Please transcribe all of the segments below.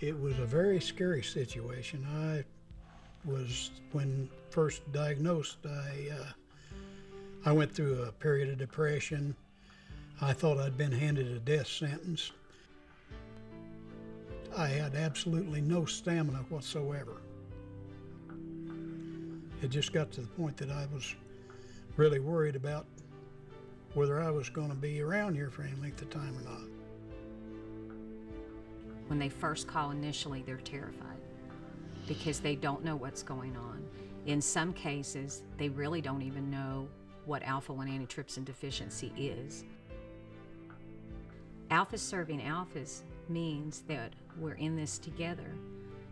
It was a very scary situation. When first diagnosed, I went through a period of depression. I thought I'd been handed a death sentence. I had absolutely no stamina whatsoever. It just got to the point that I was really worried about whether I was going to be around here for any length of time or not. When they first call initially, they're terrified because they don't know what's going on. In some cases, they really don't even know what alpha-1 antitrypsin deficiency is. Alphas serving alphas means that we're in this together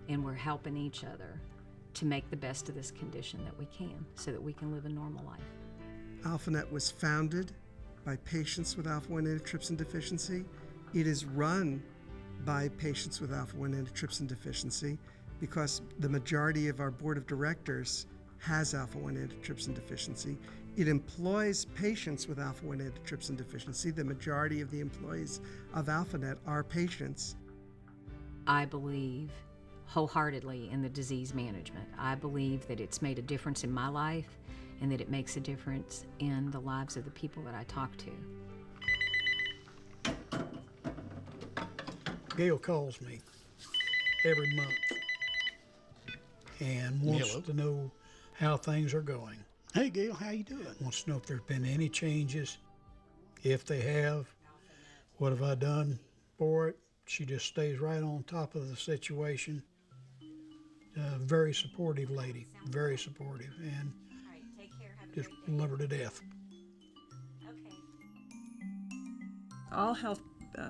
and we're helping each other to make the best of this condition that we can so that we can live a normal life. AlphaNet was founded by patients with alpha-1 antitrypsin deficiency. It is run by patients with alpha-1 antitrypsin deficiency because the majority of our board of directors has alpha-1 antitrypsin deficiency. It employs patients with alpha-1 antitrypsin deficiency. The majority of the employees of AlphaNet are patients. I believe wholeheartedly in the disease management. I believe that it's made a difference in my life and that it makes a difference in the lives of the people that I talk to. Gail calls me every month and wants to know how things are going. Hey Gail, how you doing? Wants to know if there's been any changes. If they have, what have I done for it? She just stays right on top of the situation. Very supportive lady, very supportive, and just love her to death. All health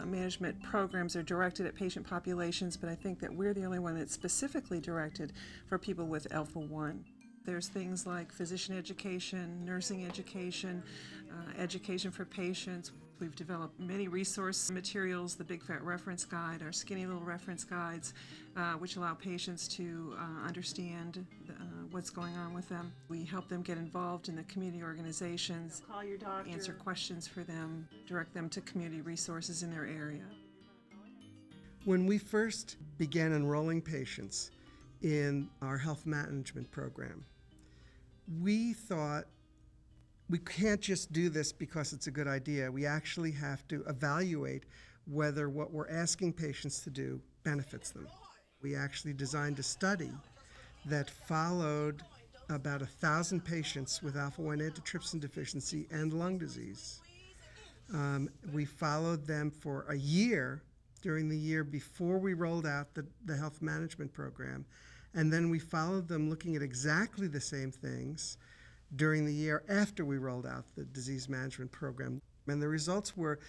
management programs are directed at patient populations, but I think that we're the only one that's specifically directed for people with alpha-1. There's things like physician education, nursing education, education for patients. We've developed many resource materials, the Big Fat Reference Guide, our Skinny Little Reference Guides, which allow patients to understand what's going on with them. We help them get involved in the community organizations, call your doctor, answer questions for them, direct them to community resources in their area. When we first began enrolling patients in our health management program, we thought we can't just do this because it's a good idea. We actually have to evaluate whether what we're asking patients to do benefits them. We actually designed a study that followed about 1,000 patients with alpha-1 antitrypsin deficiency and lung disease. We followed them for a year during the year before we rolled out the health management program. And then we followed them looking at exactly the same things during the year after we rolled out the disease management program. And the results were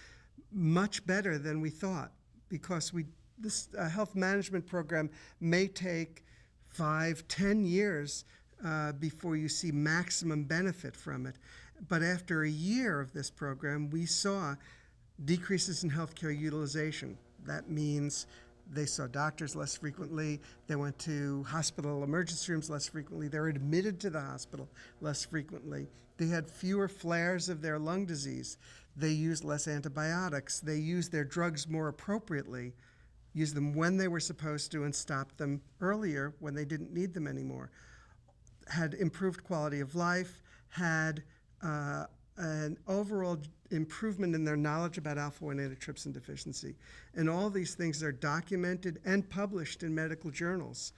much better than we thought because this health management program may take 5-10 years before you see maximum benefit from it. But after a year of this program, we saw decreases in healthcare utilization. That means they saw doctors less frequently, they went to hospital emergency rooms less frequently, they were admitted to the hospital less frequently, they had fewer flares of their lung disease, they used less antibiotics, they used their drugs more appropriately, used them when they were supposed to and stopped them earlier when they didn't need them anymore, had improved quality of life, had an overall improvement in their knowledge about alpha-1 antitrypsin deficiency. And all these things are documented and published in medical journals,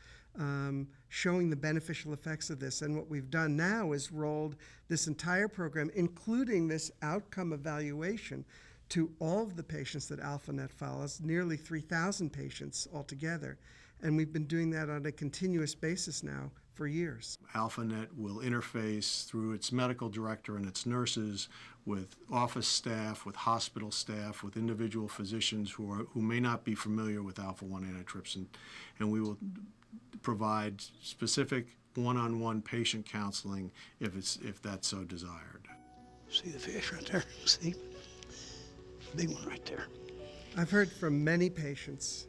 showing the beneficial effects of this. And what we've done now is rolled this entire program, including this outcome evaluation, to all of the patients that AlphaNet follows, nearly 3,000 patients altogether. And we've been doing that on a continuous basis now for years. AlphaNet will interface through its medical director and its nurses with office staff, with hospital staff, with individual physicians who may not be familiar with alpha-1 antitrypsin, and we will provide specific one-on-one patient counseling if that's so desired. See the fish right there? See? Big one right there. I've heard from many patients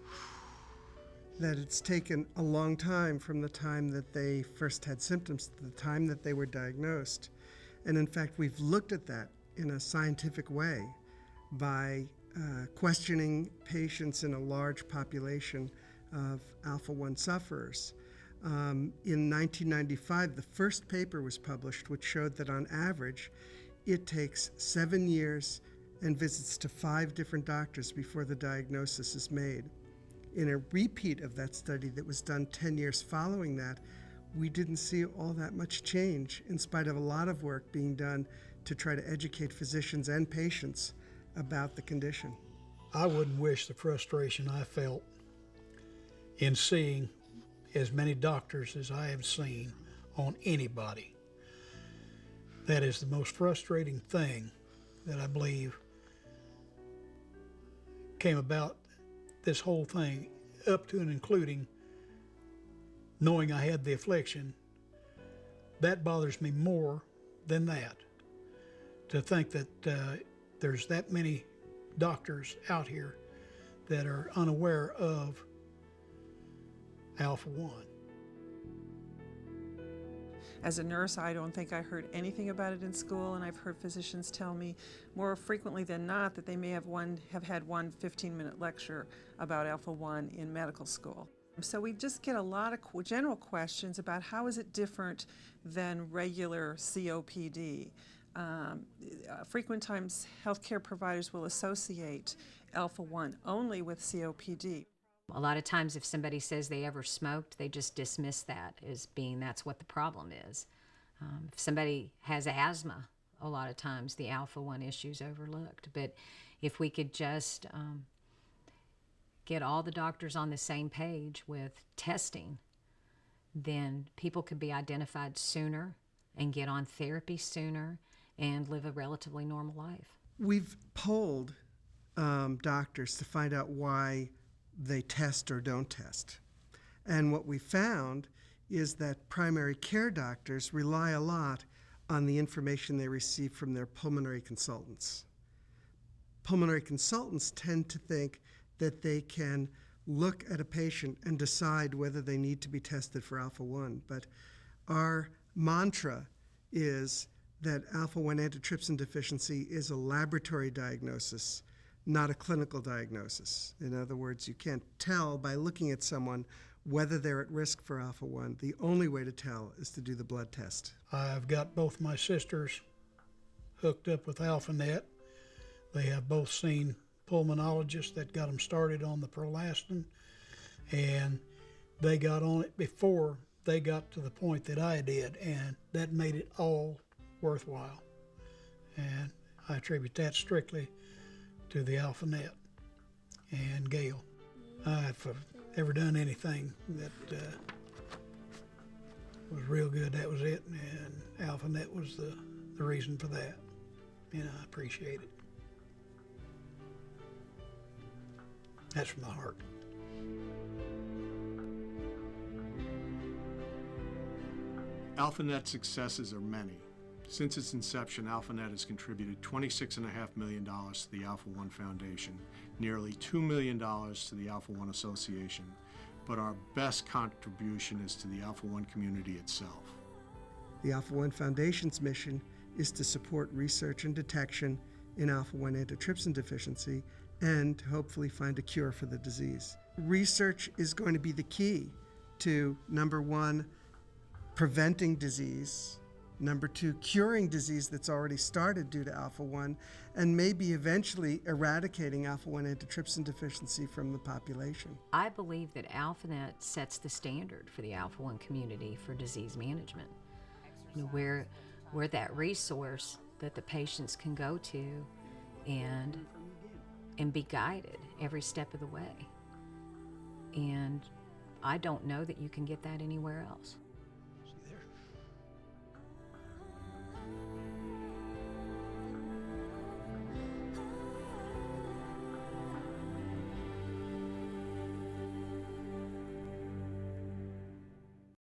that it's taken a long time from the time that they first had symptoms to the time that they were diagnosed. And in fact, we've looked at that in a scientific way by questioning patients in a large population of alpha-1 sufferers. In 1995, the first paper was published which showed that on average, it takes 7 years and visits to 5 different doctors before the diagnosis is made. In a repeat of that study that was done 10 years following that, we didn't see all that much change in spite of a lot of work being done to try to educate physicians and patients about the condition. I wouldn't wish the frustration I felt in seeing as many doctors as I have seen on anybody. That is the most frustrating thing that I believe came about this whole thing, up to and including knowing I had the affliction. That bothers me more than that, to think that there's that many doctors out here that are unaware of alpha-1. As a nurse, I don't think I heard anything about it in school, and I've heard physicians tell me more frequently than not that they may have had one 15-minute lecture about alpha-1 in medical school. So we just get a lot of general questions about how is it different than regular COPD. Frequent times, healthcare providers will associate alpha-1 only with COPD. A lot of times if somebody says they ever smoked, they just dismiss that as being that's what the problem is. If somebody has asthma, a lot of times the alpha-1 issue is overlooked. But if we could just get all the doctors on the same page with testing, then people could be identified sooner and get on therapy sooner and live a relatively normal life. We've polled doctors to find out why they test or don't test. And what we found is that primary care doctors rely a lot on the information they receive from their pulmonary consultants. Pulmonary consultants tend to think that they can look at a patient and decide whether they need to be tested for alpha-1. But our mantra is that alpha-1 antitrypsin deficiency is a laboratory diagnosis, not a clinical diagnosis. In other words, you can't tell by looking at someone whether they're at risk for alpha-1. The only way to tell is to do the blood test. I've got both my sisters hooked up with AlphaNet. They have both seen pulmonologists that got them started on the Prolastin, and they got on it before they got to the point that I did, and that made it all worthwhile. And I attribute that strictly to the AlphaNet and Gail. If I've ever done anything that was real good, that was it, and AlphaNet was the reason for that, and I appreciate it. That's from the heart. AlphaNet's successes are many. Since its inception, AlphaNet has contributed $26.5 million to the Alpha-1 Foundation, nearly $2 million to the Alpha-1 Association, but our best contribution is to the Alpha-1 community itself. The Alpha-1 Foundation's mission is to support research and detection in alpha-1 antitrypsin deficiency and hopefully find a cure for the disease. Research is going to be the key to, number one, preventing disease, number two, curing disease that's already started due to alpha-1, and maybe eventually eradicating alpha-1 antitrypsin deficiency from the population. I believe that AlphaNet sets the standard for the Alpha-1 community for disease management. You know, where that resource that the patients can go to and be guided every step of the way. And I don't know that you can get that anywhere else.